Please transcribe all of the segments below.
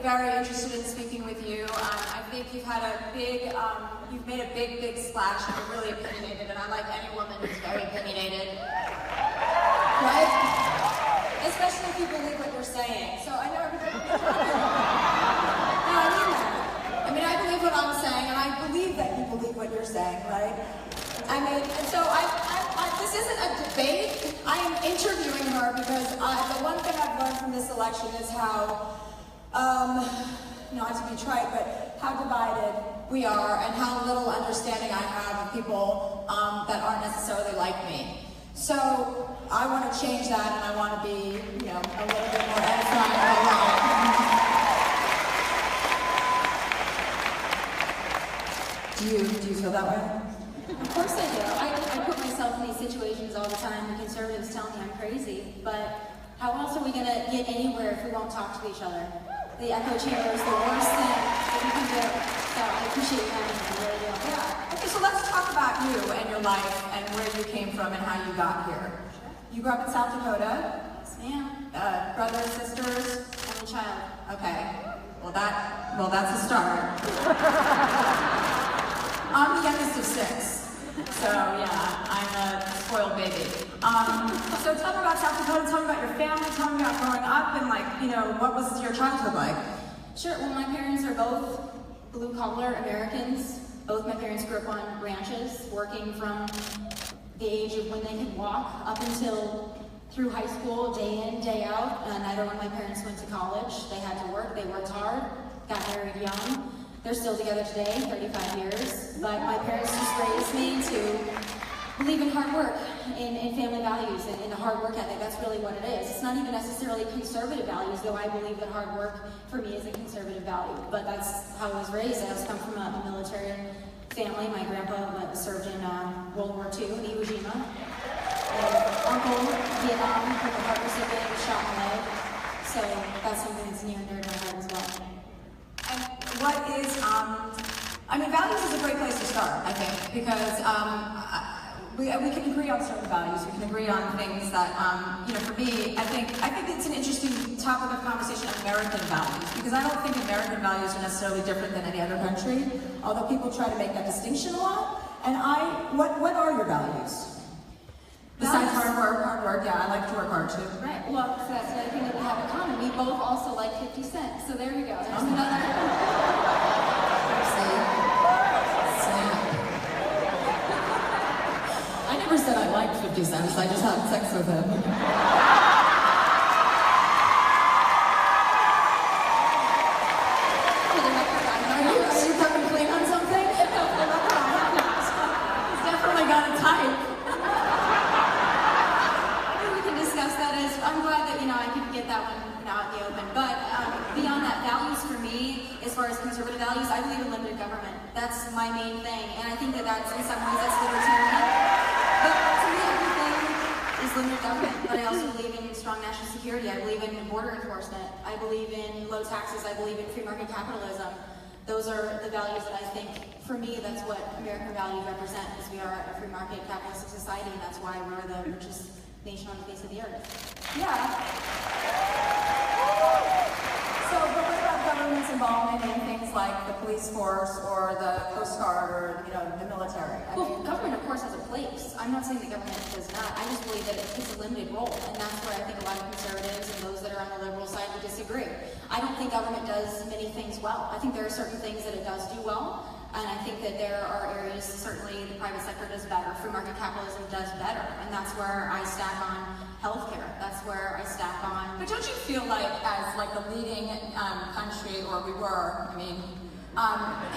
very interested in speaking with you. I think you've had a big, you've made a big splash, and you're really opinionated, and I like any woman who's very opinionated, right? Especially if you believe what you're saying. So I know everybody. No, I mean that. I mean, I believe what I'm saying, and I believe that you believe what you're saying, right? I mean, and so this isn't a debate. I am interviewing her because the one thing I've learned from this election is how, not to be trite, but how divided we are and how little understanding I have of people that aren't necessarily like me. So I want to change that, and I want to be, you know, a little bit more edifying and alive. Do you feel that way? Of course I do. I put myself in these situations all the time. The conservatives tell me I'm crazy, but how else are we going to get anywhere if we won't talk to each other? The echo chamber is the worst thing that we can do. So I appreciate you having me. I really do. Yeah. Okay, so let's talk about you and your life and where you came from and how you got here. Sure. You grew up in South Dakota. Yes, ma'am. Brothers, sisters? I'm a child. Okay. Well, that's a start. I'm the youngest of 6. So yeah, I'm a spoiled baby. So tell me about South Dakota, tell me about your family, tell me about growing up, and like, you know, what was your childhood like? Sure, well my parents are both blue-collar Americans. Both my parents grew up on ranches, working from the age of when they could walk up until through high school, day in, day out. Neither one of my parents went to college. They had to work, they worked hard, got married young. They're still together today, 35 years, but my parents just raised me to believe in hard work, in family values, and in a hard work ethic. That's really what it is. It's not even necessarily conservative values, though I believe that hard work for me is a conservative value, but that's how I was raised. I also come from a military family. My grandpa served in World War II in Iwo Jima. Uncle, Vietnam, from the heart recipient, was shot in the leg. So that's something that's near and dear to my heart as well. And what is, I mean, values is a great place to start, I think, because we can agree on certain values. We can agree on things that, you know, for me, I think it's an interesting topic of conversation, American values, because I don't think American values are necessarily different than any other country, although people try to make that distinction a lot. And what are your values? Besides hard work, yeah, I like to work hard too. Right, well, so that's another thing that we have in common. We both also like 50 cents, so there you go. There's another. I never said I liked 50 cents, I just had sex with him. Are you coming clean on something? He's definitely got a type. I'm glad that, you know, I could get that one out in the open. But beyond that, values for me, as far as conservative values, I believe in limited government. That's my main thing. And I think that that's, in some ways, that's libertarian. But to me, everything is limited government. But I also believe in strong national security. I believe in border enforcement. I believe in low taxes. I believe in free market capitalism. Those are the values that I think, for me, that's what American values represent, because we are a free market capitalistic society, and that's why we're the richest nation on the face of the earth. Yeah. So, but what about government's involvement in things like the police force or the Coast Guard or, you know, the military? Well, government, of course, has a place. I'm not saying the government does not. I just believe that it takes a limited role, and that's where I think a lot of conservatives and those that are on the liberal side would disagree. I don't think government does many things well. I think there are certain things that it does do well, and I think that there are areas, certainly the private sector does better, free market capitalism does better, and that's where I stack on healthcare. That's where I stack on. But don't you feel like, as like the leading country, or we were, I mean,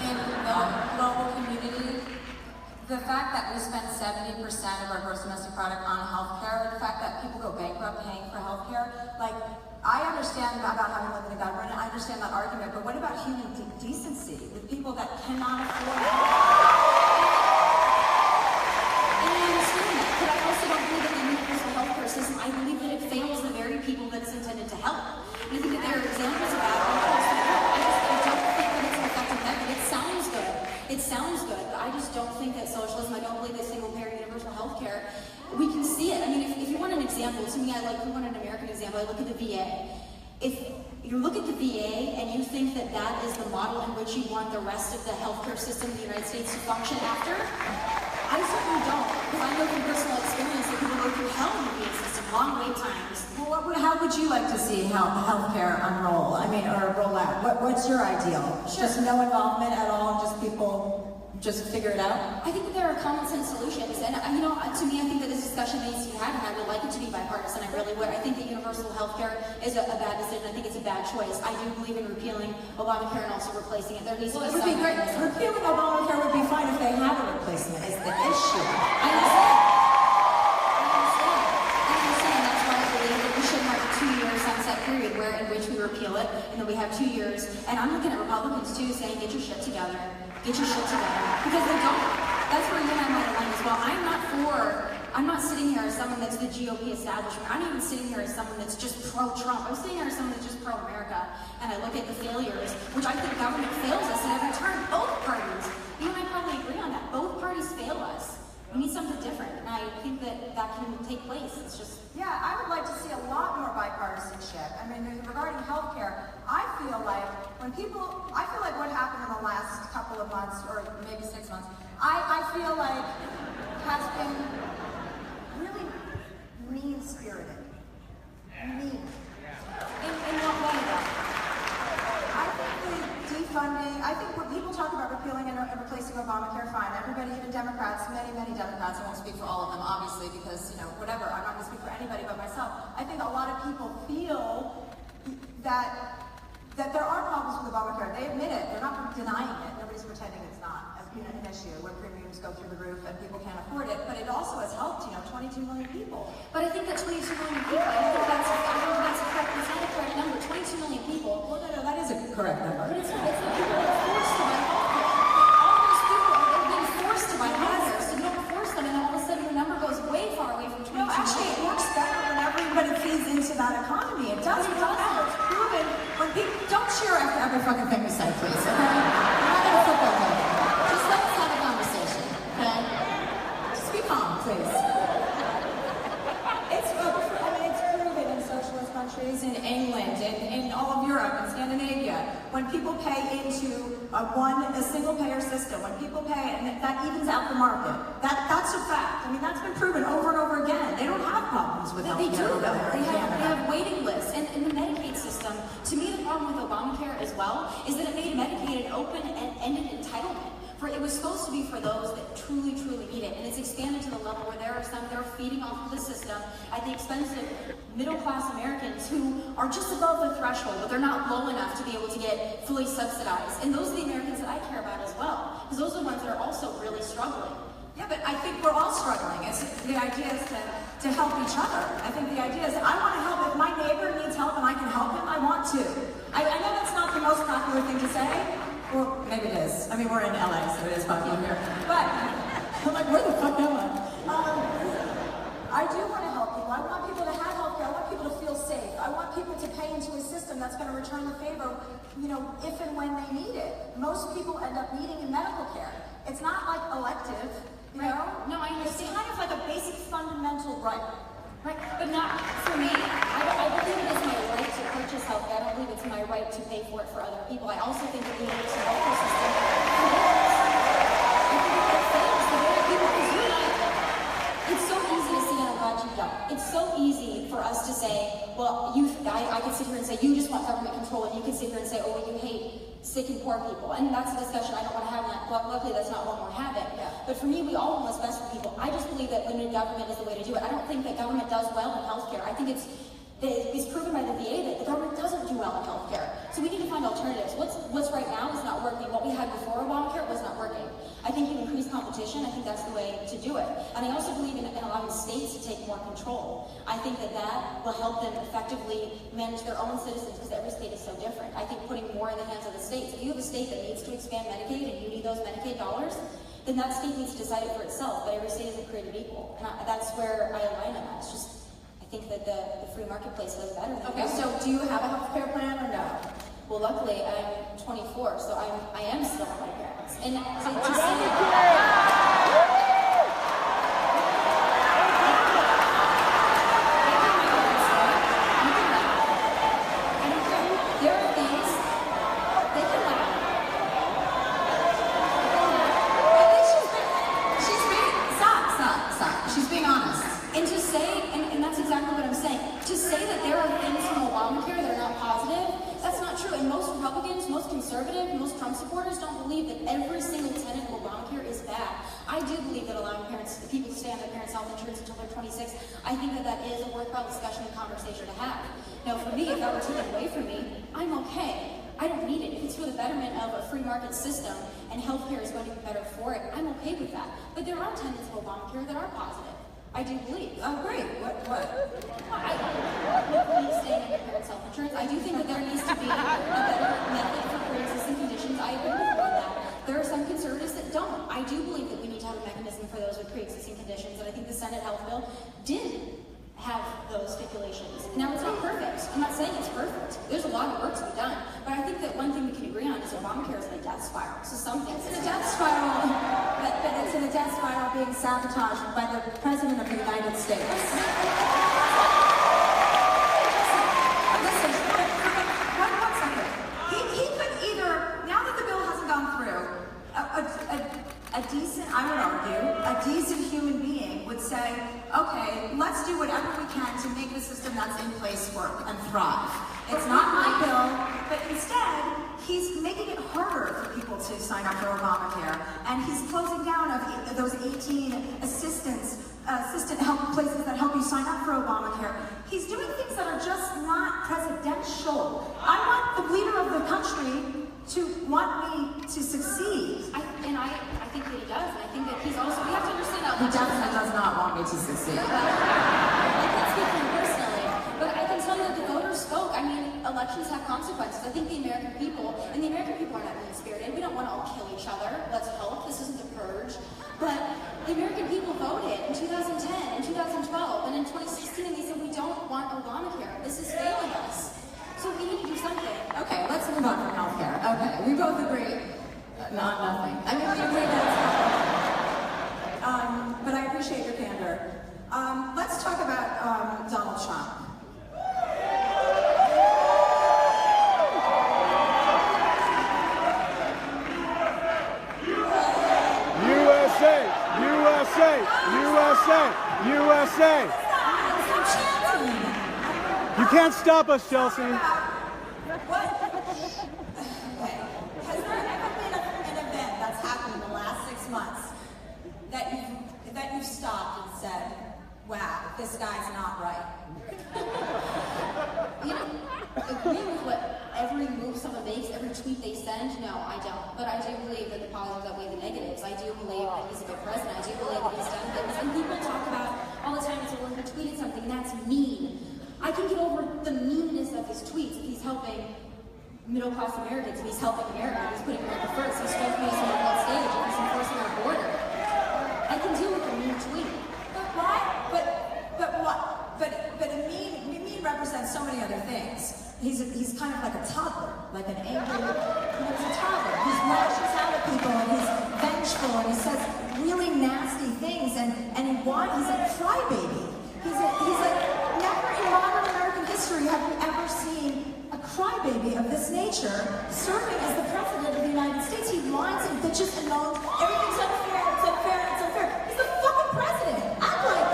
in the global community, the fact that we spend 70% of our gross domestic product on healthcare, the fact that people go bankrupt paying for healthcare, like, I understand about having limited government, I understand that argument, but what about human decency? The people that cannot afford And I understand that, but I also don't believe that the universal healthcare system, I believe that it fails the very people that it's intended to help. And I think that there are examples of that all across the world. I don't think that it's an effective method. It sounds good. It sounds good, but I just don't think that socialism, I don't believe that single-payer universal healthcare, we can see it. I mean, if you want an example, to me, if you want an American example, I look at the VA. If you look at the VA and you think that that is the model in which you want the rest of the healthcare system in the United States to function after, I certainly don't. Because I know from personal experience that people go through hell in the VA system, long wait times. Well, how would you like to see healthcare unroll? I mean, or roll out? What's your ideal? Sure. Just no involvement at all, just people just figure it out? I think that there are common sense solutions, and you know, to me, I think that this discussion needs to be had, and I would like it to be bipartisan. I really would. I think that universal health care is a bad decision. I think it's a bad choice. I do believe in repealing Obamacare and also replacing it. There needs to be It would be great. Repealing Obamacare would be fine if they have a replacement. Is the issue? I understand. That's why I believe that we should have a 2-year sunset period in which we repeal it, and then we have 2 years. And I'm looking at Republicans too, saying, get your shit together. Get your shit together. Because they don't. That's where you and I might align as well. I'm not sitting here as someone that's the GOP establishment. I'm not even sitting here as someone that's just pro-Trump. I'm sitting here as someone that's just pro-America. And I look at the failures, which I think government fails us at every turn. Both parties. You and I probably agree on that. Both parties fail us. We need something different. And I think that can take place. It's just... Yeah, I would like to see a lot more bipartisanship. I mean, regarding healthcare, I feel like what happened in the last couple of months, or maybe 6 months, I feel like has been really mean-spirited. Mean. In what way, though? I think the defunding, I think when people talk about repealing and replacing Obamacare, fine. Everybody, even Democrats, many Democrats, I won't speak for all of them, obviously, because, whatever, I'm not going to speak for anybody but myself. I think a lot of people feel that there are problems with Obamacare. They admit it. They're not denying it. Nobody's pretending it's not an issue where premiums go through the roof and people can't afford it. But it also has helped, 22 million people. But I think that 22 million people, I don't think that's correct. It's not a correct number. 22 million people. Well, no, that is a correct number. But it's not. It's the people that are forced to buy healthcare. All those people are being forced to buy healthcare. So you don't force them, and then all of a sudden your number goes way far away from 22 million. No, actually, it works better when everybody feeds into that economy. It does. It's proven. When people don't cheer after every fucking thing we say, please. Okay? We're not gonna football game. Just let us have a conversation. Okay? Just be calm, please. It's proven in socialist countries, in England, in all of Europe, in Scandinavia, when people pay into a single payer system, when people pay, and that evens out the market. That's a fact. I mean, that's been proven over and over again. They don't have problems with health care. They have waiting lists. And in the Medicaid system, to me, the problem with Obamacare as well is that it made Medicaid an open-ended entitlement. It was supposed to be for those that truly need it, and it's expanded to the level where there are some that are feeding off of the system at the expense of middle-class Americans who are just above the threshold, but they're not low enough to be able to get fully subsidized. And those are the Americans that I care about as well, because those are the ones that are also really struggling. Yeah, but I think we're all struggling. The idea is to help each other. I think the idea is I want to help. If my neighbor needs help and I can help him, I want to. I know that's not the most popular thing to say. Well, maybe it is. I mean, we're in LA, so it is popular here. But I'm like, where the fuck am I? I do want to help people. I want people to have health care. I want people to feel safe. I want people to pay into a system that's going to return the favor, if and when they need it. Most people end up needing medical care. It's not like elective, you know? No, I understand. It's kind of like a basic fundamental right. Right, but not for me. I believe it is my right to purchase health care. I don't believe it's my right to pay for it for other people. I also think that we need a healthcare system for those. I think that fails the way that people, because you and I, it's so easy to see, and I'm glad you don't. It's so easy for us to say, well, I could sit here and say, you just want government control, and you could sit here and say, oh, well, you hate sick and poor people. And that's a discussion I don't want to have. Luckily, that's not one we're having. Yeah. But for me, we all want what's best for people. I just believe that limited government is the way to do it. I don't think that government does well in healthcare. I think it's proven by the VA that the government doesn't do well in healthcare. So we need to find alternatives. What's right now is not working. What we had before Obamacare was not working. I think you increase competition. I think that's the way to do it. And I also believe in allowing states to take more control. I think that will help them effectively manage their own citizens, because every state is so different. I think putting more in the hands of the states. If you have a state that needs to expand Medicaid and you need those Medicaid dollars, then that state needs to decide it for itself. But every state isn't created equal. And that's where I align on that. It's just, I think that the free marketplace does better. Okay, so do you have a health care plan or no? Well, luckily, I'm 24, so I am still on my parents. And to conservative, most Trump supporters don't believe that every single tenet of Obamacare is bad. I do believe that allowing people to stay on their parents' health insurance until they're 26, I think that that is a worthwhile discussion and conversation to have. Now, for me, if that were taken away from me, I'm okay. I don't need it. If it's for the betterment of a free market system and healthcare is going to be better for it, I'm okay with that. But there are tenets of Obamacare that are positive. I do believe. Oh, great. What? I believe staying on your parents' health insurance. I do think that there needs to be a better method for pre-existing conditions. I agree with you on that. There are some conservatives that don't. I do believe that we need to have a mechanism for those with pre-existing conditions, and I think the Senate Health Bill did have those stipulations. Now, it's not perfect. I'm not saying it's perfect. There's a lot of work to be done. But I think that one thing we can agree on is Obamacare is in a death spiral. So some things... It's in a death spiral, but it's in a death spiral being sabotaged by the President of the United States. Listen, one second. He could either, now that the bill hasn't gone through, a decent, I would argue, a decent human being would say, okay, let's do whatever we can to make the system that's in place work and thrive. It's not my bill, but instead, he's making it harder for people to sign up for Obamacare, and he's closing down those 18 assistant help places that help you sign up for Obamacare. He's doing things that are just not presidential. I want the leader of the country to want me to succeed. I think that he does, and I think that he's also, we have to understand how He definitely does not want me to succeed. I can't speak for him personally, but I can tell you that the voters spoke. I mean, elections have consequences. I think the American people are not mean-spirited. We don't want to all kill each other. Let's hope. This isn't the purge. But the American people voted in 2010, in 2012, and in 2016, and they said, we don't want Obamacare. This is failing us. So we need to do something. Okay, let's move on from healthcare. Okay, we both agree. Not nothing. I mean, we agree that it's healthcare. But I appreciate your candor. Let's talk about Donald Trump. USA! You can't stop us, Chelsea. What? Okay. Has there ever been an event that's happened in the last 6 months that you've stopped and said, wow, this guy's not right? You know, agree with what every move someone makes, every tweet they send? No, I don't. But I do believe that the positives outweigh the negatives. I do believe that he's a good president. I do believe that he's done things. And people talk about all the time, it's well, he tweeted something, and that's mean. I can get over the meanness of his tweets if he's helping middle-class Americans, if he's helping America, if he's putting America first, if he's strengthening us on the world stage, if he's enforcing our border. I can deal with a mean tweet. But why? But a mean represents so many other things. He's kind of like a toddler, like an angry, he's a toddler. He lashes out at people, and he's vengeful, and he says really nasty things, and he's a crybaby. He's like, never in modern American history have we ever seen a crybaby of this nature serving as the president of the United States. He whines and bitches and moans, everything's unfair, it's unfair, it's unfair. He's the fucking president. Act like it.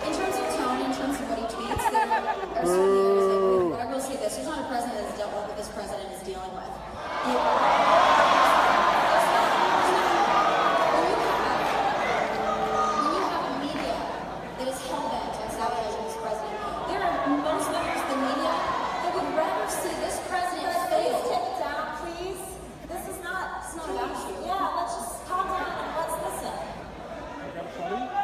In terms of tone, in terms of what he tweets, there are certainly areas I agree with. But I will say this, there's not a president that's dealt with what this president is dealing with. When you have a media that is hell-bent on sabotaging this president, there are most members of the media that would rather see this president fail. Please take it down, please. This is not... It's not about you. Yeah, let's just calm down and let's listen.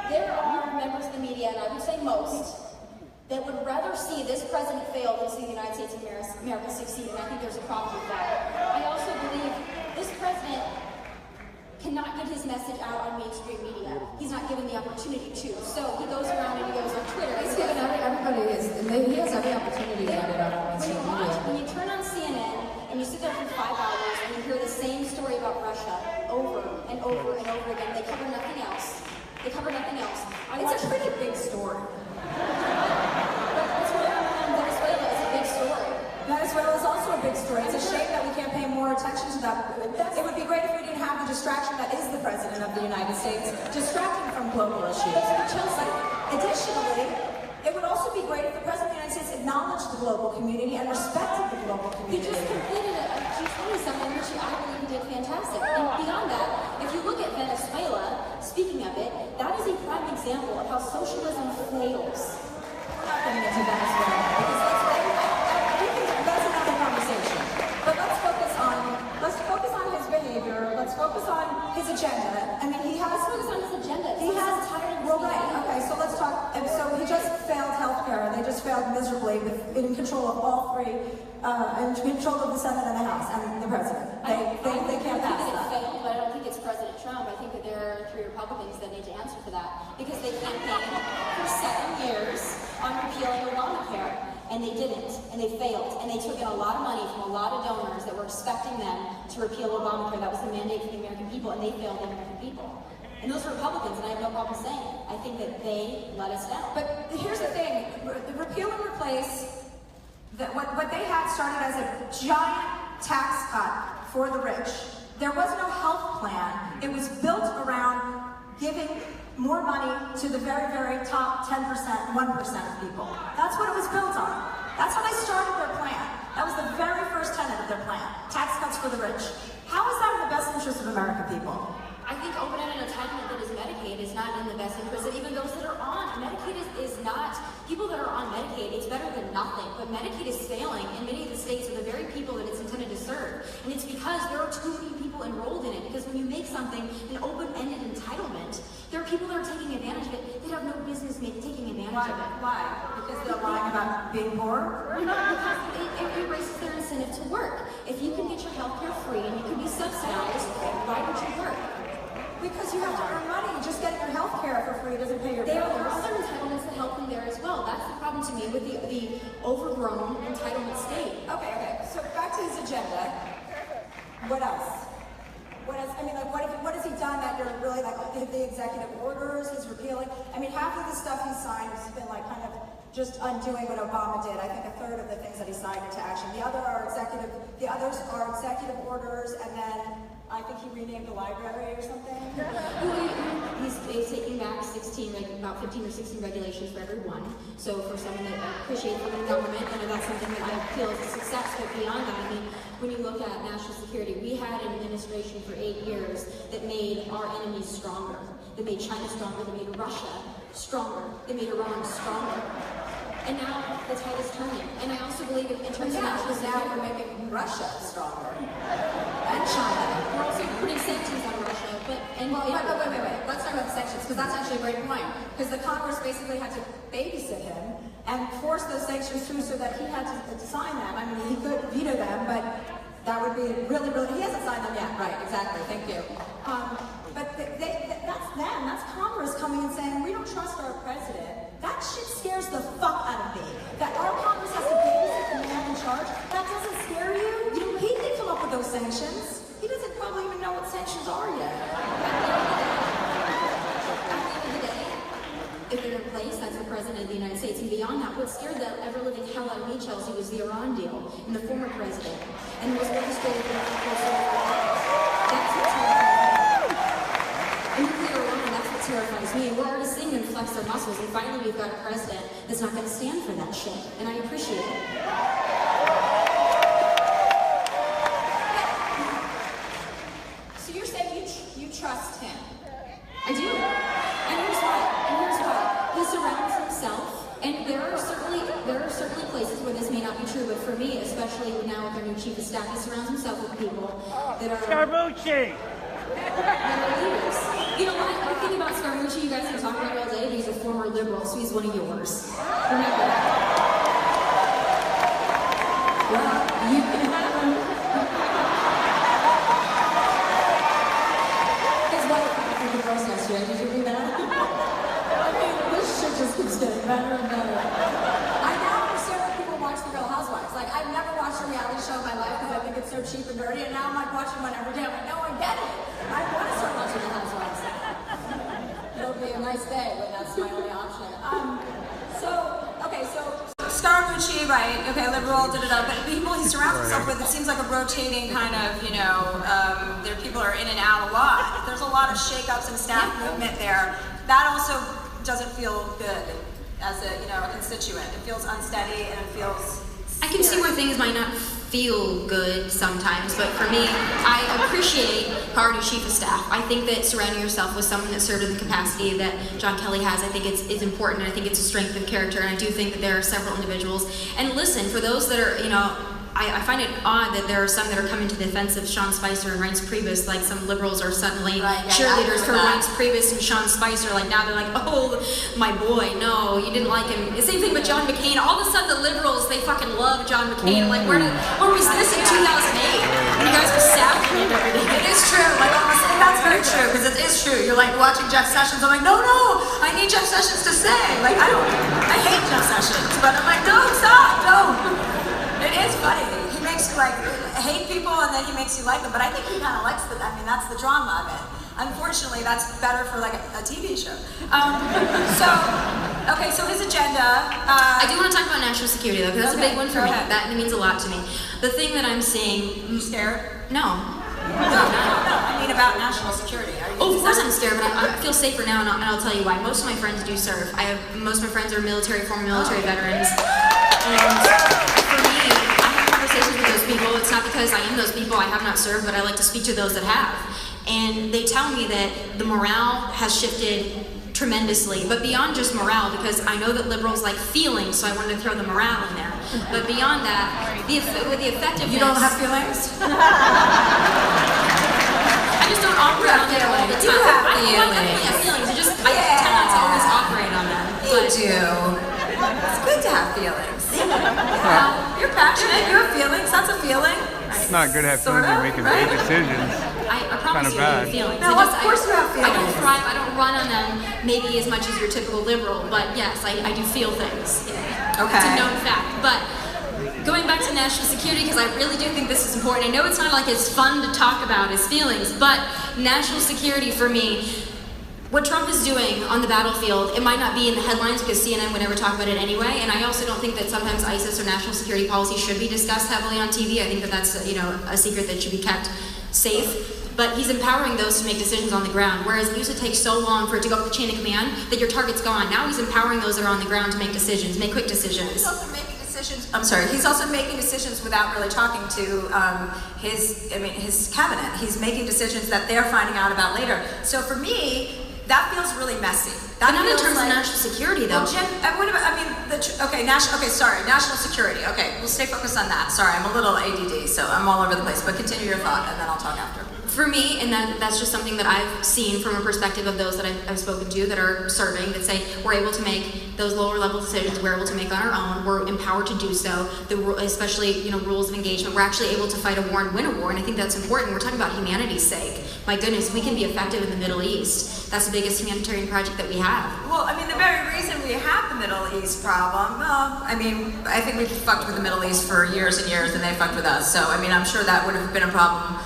There are members of the media, and I would say most, that would rather see this president fail than see the United States of America succeed, and I think there's a problem with that. I also believe this president cannot get his message out on mainstream media. He's not given the opportunity to. So he goes around and he goes on Twitter. He's given everybody he has every opportunity to get it out on mainstream media. When you turn on CNN and you sit there for 5 hours and you hear the same story about Russia over and over and over again, they cover nothing else. They cover nothing else. It's a pretty big story. Venezuela is a big story. Venezuela is also a big story. It's a shame that we can't pay more attention to that. It would be great if we didn't have the distraction that is the President of the United States, distracting from global issues. But additionally, it would also be great if the President of the United States acknowledged the global community and respected the global He community. just completed a G20 summit, which I believe he did fantastic. And beyond that, if you look at Venezuela, speaking of it, that is a prime example of how socialism fails. We're not getting into Venezuela because that's another conversation. But let's focus on his behavior. Let's focus on his agenda. I mean, he has Let's focus on his agenda. He has well, right. Okay, so let's talk. And so he just failed healthcare. They just failed miserably in control of all three, in control of the Senate and the House and the President. They can't pass that. that. It failed, but I don't think it's President Trump. I think that there are 3 Republicans that need to answer for that because they campaigned for 7 years on repealing Obamacare, and they didn't, and they failed, and they took in a lot of money from a lot of donors that were expecting them to repeal Obamacare. That was the mandate for the American people, and they failed the American people. And those are Republicans, and I have no problem saying it. I think that they let us down. But here's the thing: the repeal and replace, what they had started as a giant tax cut for the rich. There was no health plan. It was built around giving more money to the very, very top 10%, 1% of people. That's what it was built on. That's how they started their plan. That was the very first tenet of their plan: tax cuts for the rich. How is that in the best interest of American people? I think open-ended entitlement that is Medicaid is not in the best interest of even those that are on. Medicaid is not, people that are on Medicaid, it's better than nothing, but Medicaid is failing in many of the states of the very people that it's intended to serve. And it's because there are too many people enrolled in it, because when you make something an open-ended entitlement, there are people that are taking advantage of it that have no business taking advantage of it. Why? Because they're lying about being poor? No, because it erases their incentive to work. If you can get your health care free and you can be subsidized, why don't you work? Because you have to earn money. Just getting your health care for free doesn't pay your bills. There are other entitlements that help them there as well. That's the problem to me with the overgrown entitlement state. Okay. So back to his agenda. What else? What else? I mean, like, what has he done that you're really like the executive orders, his repealing? I mean, half of the stuff he signed has been like kind of just undoing what Obama did. I think a third of the things that he signed into action. The others are executive orders, and then I think he renamed the library or something. He's taking back about 15 or 16 regulations for everyone. So for someone that appreciates the government, that's something that I feel is a success. But beyond that, I mean, when you look at national security, we had an administration for 8 years that made our enemies stronger. They made China stronger. They made Russia stronger. They made Iran stronger. And now the tide is turning. And I also believe in terms of national security, now we're making Russia stronger. And China. We're also putting sanctions on Russia, but Wait. Let's talk about the sanctions, because that's actually a great point. Because the Congress basically had to babysit him and force those sanctions through so that he had to sign them. I mean, he could veto them, but that would be really, he hasn't signed them yet. Right, exactly, thank you. But that's them, that's Congress coming and saying, we don't trust our president. That shit scares the fuck out of me. That our Congress has to babysit the man in charge, that doesn't scare you? He didn't come up with those sanctions. He doesn't probably even know what sanctions are yet. at the end of the day, if they're in place, that's the President of the United States. And beyond that, what scared the ever-living hell out of me, Chelsea, was the Iran deal and the former president. And it was orchestrated with That's what terrifies me. And nuclear Iran, that's what terrifies me. And we're already seeing them flex their muscles. And finally, we've got a president that's not going to stand for that shit. And I appreciate it. So you're saying you trust him? I do. And here's why. He surrounds himself, and there are certainly places where this may not be true, but for me, especially now with our new chief of staff, he surrounds himself with people that are Scaramucci! leaders. You know what? The thing about Scaramucci, you guys can talk about it all day, but he's a former liberal, so he's one of yours. Remember that. Well, you can have him. His wife was the girls yesterday. Did you read that? I mean, this shit just keeps getting better and better. I now understand why people watch The Real Housewives. Like, I've never watched a reality show in my life because I think it's so cheap and dirty, and now I'm like watching one every day. I'm like, no, I get it. I want to start watching The Housewives. It'll be a nice day, but that's my only option. So Scaramucci, right? okay, liberal, but people he surrounds himself with, it seems like a rotating kind of, there people are in and out a lot. There's a lot of shakeups and staff movement there. That also doesn't feel good as a constituent. It feels unsteady and it feels I can see where things might not feel good sometimes, but for me, I appreciate Party Chief of Staff. I think that surrounding yourself with someone that served in the capacity that John Kelly has, I think it's important, and I think it's a strength of character, and I do think that there are several individuals. And listen, for those that are, I find it odd that there are some that are coming to the defense of Sean Spicer and Reince Priebus, like some liberals are suddenly cheerleaders for Reince Priebus and Sean Spicer, like now they're like, oh, my boy, no, you didn't like him. The same thing with John McCain. All of a sudden the liberals, they fucking love John McCain. Like, where was this in 2008? When you guys were savaging him every day. It is true, like honestly, that's very true, because it is true. You're like watching Jeff Sessions, I'm like, no, I need Jeff Sessions to say. Like, I hate Jeff Sessions, but I'm like, no, stop, don't. It is funny. He makes you like hate people and then he makes you like them. But I think he kind of likes that's the drama of it. Unfortunately, that's better for like a TV show. So his agenda. I do want to talk about national security though, because that's a big one for me. That means a lot to me. The thing that I'm seeing. You scared? No. No. I mean about national security. Of course I'm scared, but I feel safer now, and I'll tell you why. Most of my friends do serve. Most of my friends are former military veterans. And for me, I have conversations with those people. It's not because I am those people. I have not served, but I like to speak to those that have. And they tell me that the morale has shifted tremendously, but beyond just morale, because I know that liberals like feelings, so I wanted to throw the morale in there. But beyond that, with the effectiveness... You don't have feelings? I just don't operate on them all the time. You have I have feelings. I tend not to always operate on them. You do. It's good to have feelings. Yeah. You're passionate. You have feelings. That's a feeling. It's not good to have feelings when you're making big decisions. I promise you I have feelings. No, of course you have feelings. I don't thrive, I don't run on them maybe as much as your typical liberal, but yes, I do feel things. Okay. It's a known fact. But going back to national security, because I really do think this is important. I know it's not like it's fun to talk about his feelings, but national security for me, what Trump is doing on the battlefield, it might not be in the headlines because CNN would never talk about it anyway, and I also don't think that sometimes ISIS or national security policy should be discussed heavily on TV. I think that that's a secret that should be kept safe. But he's empowering those to make decisions on the ground, whereas it used to take so long for it to go up the chain of command that your target's gone. Now he's empowering those that are on the ground to make decisions, make quick decisions. He's also making decisions. He's also making decisions without really talking to his cabinet. He's making decisions that they're finding out about later. So for me, that feels really messy. But not in terms of national security, though. Well, Jim, national security. Okay, we'll stay focused on that. Sorry, I'm a little ADD, so I'm all over the place. But continue your thought, and then I'll talk after. For me, and that's just something that I've seen from a perspective of those that I've spoken to that are serving, that say we're able to make those lower level decisions, we're able to make on our own, we're empowered to do so, especially rules of engagement, we're actually able to fight a war and win a war, and I think that's important. We're talking about humanity's sake. My goodness, we can be effective in the Middle East. That's the biggest humanitarian project that we have. Well, the very reason we have the Middle East problem, I think we've fucked with the Middle East for years and years, and they fucked with us, so I'm sure that would have been a problem.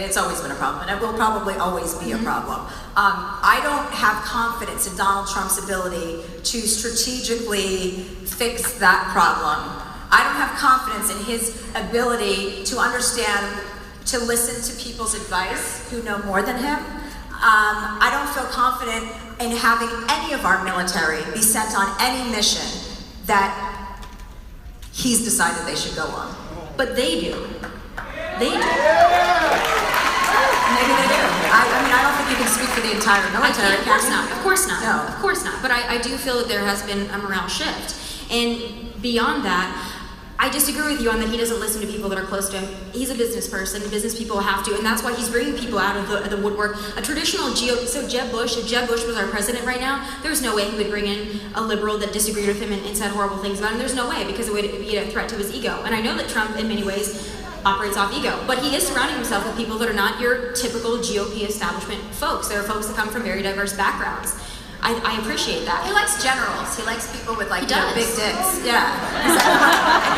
It's always been a problem, and it will probably always be a problem. I don't have confidence in Donald Trump's ability to strategically fix that problem. I don't have confidence in his ability to understand, to listen to people's advice who know more than him. I don't feel confident in having any of our military be sent on any mission that he's decided they should go on. But they do. They do. Maybe they do. I don't think you can speak for the entire military. Of course not. Of course not. No. Of course not. But I do feel that there has been a morale shift. And beyond that, I disagree with you on that he doesn't listen to people that are close to him. He's a business person. Business people have to, and that's why he's bringing people out of the woodwork. A traditional so Jeb Bush, if Jeb Bush was our president right now, there's no way he would bring in a liberal that disagreed with him and said horrible things about him. There's no way, because it would be a threat to his ego. And I know that Trump, in many ways, operates off ego, but he is surrounding himself with people that are not your typical GOP establishment folks. There are folks that come from very diverse backgrounds. I appreciate that. He likes generals. He likes people with big dicks. Yeah. And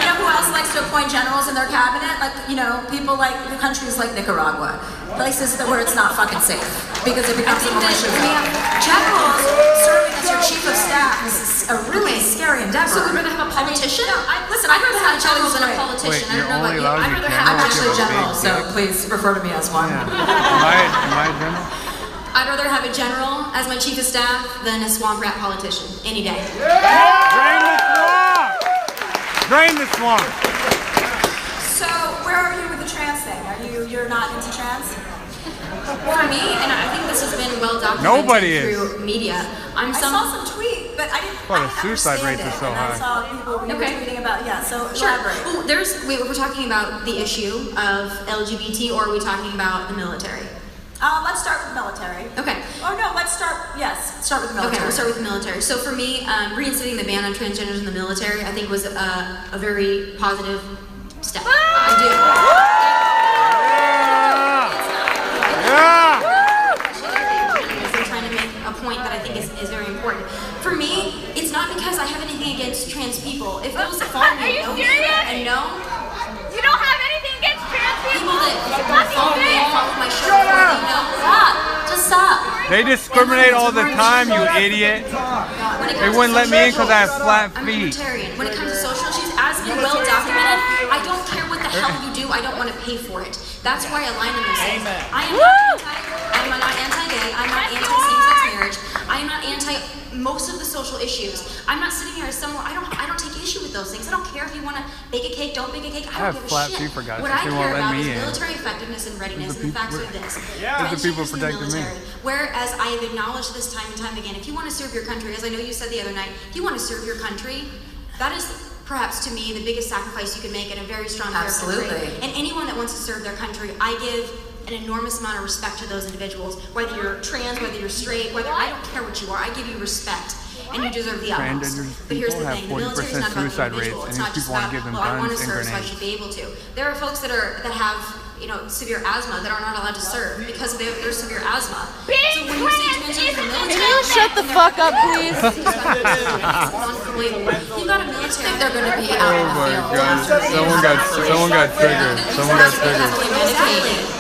you know who else likes to appoint generals in their cabinet? People like the countries like Nicaragua. Places where it's not fucking safe because it becomes a militia. Generals serving as your chief of staff is a really scary and endeavor. So we'd rather have a politician? Listen, I'd rather have a general than a great. politician. Wait, I don't know about you. you're only I'd rather allowed have I'm to be actually a general. general, so please refer to me as one. Yeah. Am I a general? I'd rather have a general as my chief of staff than a swamp rat politician any day. Drain the swamp! Drain the swamp! So where are you with the trans thing? You're not into trans? For me, and I think this has been well documented Nobody is. through media. I saw some tweet, but I didn't. Well, the I didn't suicide understand rates are it, so and high. I saw people who were tweeting about so Sure. elaborate. Well, we're talking about the issue of LGBT, or are we talking about the military? Let's start with the military. Okay. Oh no, start with the military. Okay, we'll start with the military. So for me, reinstating the ban on transgenders in the military, I think was a very positive step. I do. Yeah! They're trying to make a point that I think is very important. For me, it's not because I have anything against trans people. If those that follow me know me and know You don't have anything against trans people people? that follow me and follow my show before they know, stop. Just stop. They discriminate all the time, you idiot. They wouldn't let me in because I have flat I'm a feet. libertarian. When it comes to social issues, as been well documented, I don't care what the hell you do, I don't want to pay for it. That's why I align in those things. I'm not anti-gay, I'm not anti-same-sex marriage, I'm not anti most of the social issues. I'm not sitting here as someone, I don't take issue with those things. I don't care if you want to bake a cake, don't bake a cake, I have don't give flat a shit. feet, for God's What sake, I they won't care let about me is in. military effectiveness and readiness, and the facts are this. There's the people Transgenders in the protecting me. military. Whereas I have acknowledged this time and time again, if you want to serve your country, as I know you said the other night, if you want to serve your country, that is perhaps to me the biggest sacrifice you can make, and a very strong character trait. Absolutely. And anyone that wants to serve their country, I give an enormous amount of respect to those individuals. Whether you're trans, whether you're straight, I don't care what you are, I give you respect. And you deserve the utmost. Transgender But here's people the have thing, the military is 40% not about the suicide rates, individual. and It's these not just people want about, to give them well, I want to guns and serve, so I grenades. should be able to. There are folks that have severe asthma that are not allowed to serve because of their severe asthma. Being So when you say trans transgender in the isn't military, Shut the fuck up, please. you got a military. They're going to be out in Oh the my field. God! Someone got triggered. Someone got triggered.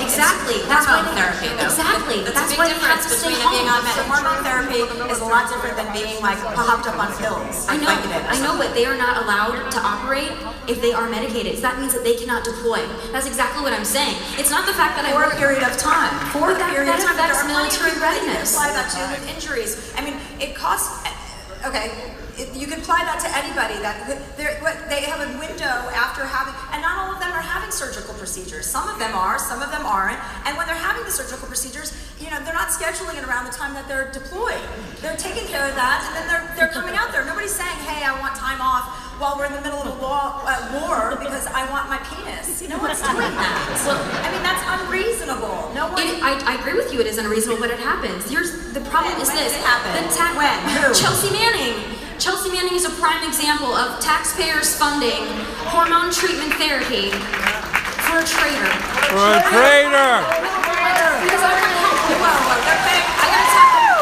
Exactly. That's why Hormone therapy, though. Exactly. That's That's a why big they have difference to stay between being on home. hormone therapy is a lot different than being like hopped up on pills. I know, but they are not allowed to operate if they are medicated. So that means that they cannot deploy. That's exactly what I'm saying. It's not the fact that For a period of time. For a period of time. That's There are plenty of military people that you can readiness. apply that to with injuries. I mean, it costs. Okay, you can apply that to anybody. They have a window after having, and not all of them are having surgical procedures. Some of them are, some of them aren't. And when they're having the surgical procedures, they're not scheduling it around the time that they're deployed. They're taking care of that, and then they're coming out there. Nobody's saying, "Hey, I want time off while we're in the middle of a war because I want my penis." No one's doing that. I mean, that's unreasonable. No one. I agree with you. It is unreasonable, but it happens. The problem is When this. did it happen? When? Who? Chelsea Manning. Chelsea Manning is a prime example of taxpayers funding hormone treatment therapy for a traitor. For a traitor! Because I'm not helping. Well, they're paying. I gotta tell you,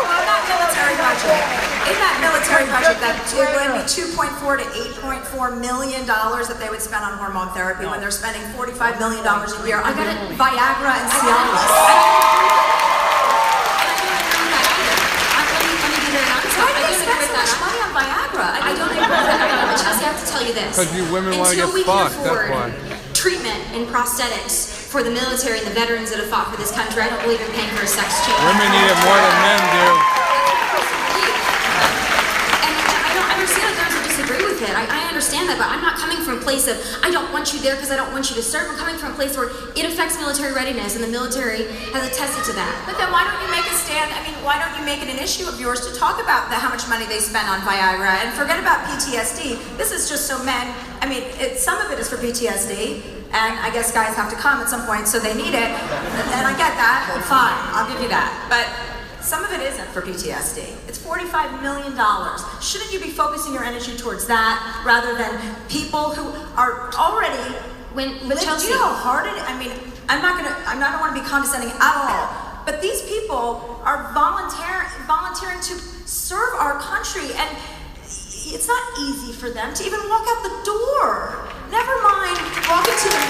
in that military budget, that it would be $2.4 to $8.4 million that they would spend on hormone therapy when they're spending $45 million a year on Viagra and Cialis. Why do they spend so much money on Viagra? I don't agree with that. But Chelsea, I have to tell you this. 'Cause you women wanna Until get we fucked, can that's afford why. treatment and prosthetics for the military and the veterans that have fought for this country, I don't believe in paying for a sex change. Women need it more than men do. And I don't understand that there's a disagree with it. I understand that, but I'm not coming from a place of, I don't want you there because I don't want you to serve. I'm coming from a place where it affects military readiness, and the military has attested to that. But then why don't you make a stand? I mean, why don't you make it an issue of yours to talk about how much money they spend on Viagra and forget about PTSD? This is just so men. I mean, some of it is for PTSD, and I guess guys have to come at some point, so they need it. And I get that. Fine, I'll give you that. But some of it isn't for PTSD. It's $45 million. Shouldn't you be focusing your energy towards that rather than people who are already? When Do Chelsea, you know how hard it is? I mean, I don't want to be condescending at all, but these people are volunteering to serve our country, and it's not easy for them to even walk out the door. Never mind walking to the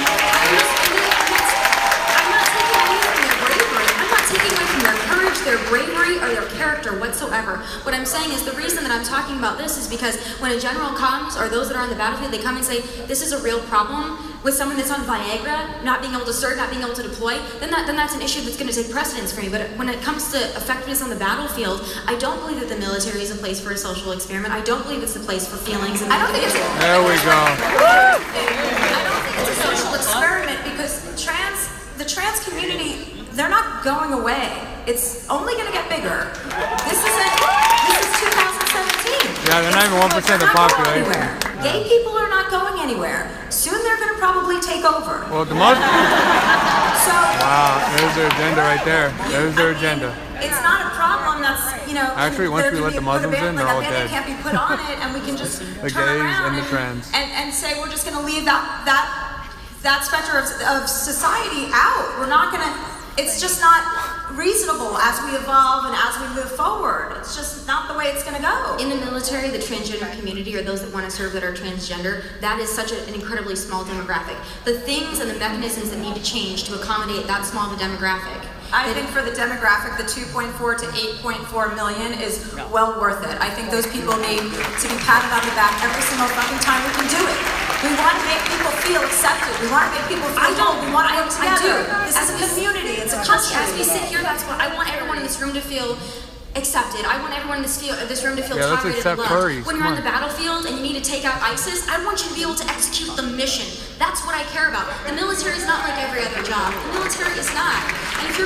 I'm not taking away from their bravery. I'm not taking away from their courage, their bravery, story or their character whatsoever. What I'm saying is the reason that I'm talking about this is because when a general comes, or those that are on the battlefield, they come and say, this is a real problem with someone that's on Viagra, not being able to serve, not being able to deploy, then that's an issue that's going to take precedence for me. But when it comes to effectiveness on the battlefield, I don't believe that the military is a place for a social experiment. I don't believe it's the place for feelings. I don't think it's There we go. I don't think it's a social experiment because the trans community, they're not going away. It's only going to get bigger. This is 2017. Yeah, they're not even 1% of the population. Gay people are not going anywhere. Soon they're going to probably take over. Well, the most. So, Wow, there's their agenda right there. There's their agenda. It's not a problem that's, Actually, once we let the Muslims in, they're all like a dead. band can't be put on it, and we can just The turn gays around and the trans. and say we're just going to leave that specter of society out. We're not going to. It's just not reasonable as we evolve and as we move forward. It's just not the way it's going to go. In the military, the transgender community, or those that want to serve that are transgender, that is such an incredibly small demographic. The things and the mechanisms that need to change to accommodate that small of a demographic. I think for the demographic, the 2.4 to 8.4 million is well worth it. I think those people need to be patted on the back every single fucking time we can do it. We want to make people feel accepted. We want to make people feel whole. We want to work together. This is a community. It's a country. As we sit here, that's what I want everyone in this room to feel accepted. I want everyone in this room to feel tolerated and loved. Furries. When you're on the battlefield and you need to take out ISIS, I want you to be able to execute the mission. That's what I care about. The military is not like every other job. The military is not. And if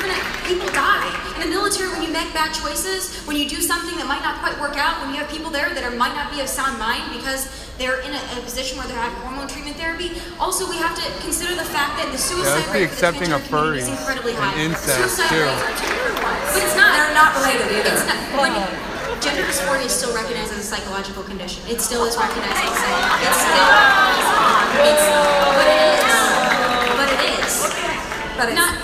people die. In the military, when you make bad choices, when you do something that might not quite work out, when you have people there that might not be of sound mind because they're in a position where they're having hormone treatment therapy. Also, we have to consider the fact that the suicide rate accepting of furries is incredibly high. and incest Suicide too. rates are terrible. But it's not. They're not related either. It's not. Gender dysphoria is still recognized as a psychological condition. It still is recognized as a psychological. It's still. But it is. But it's not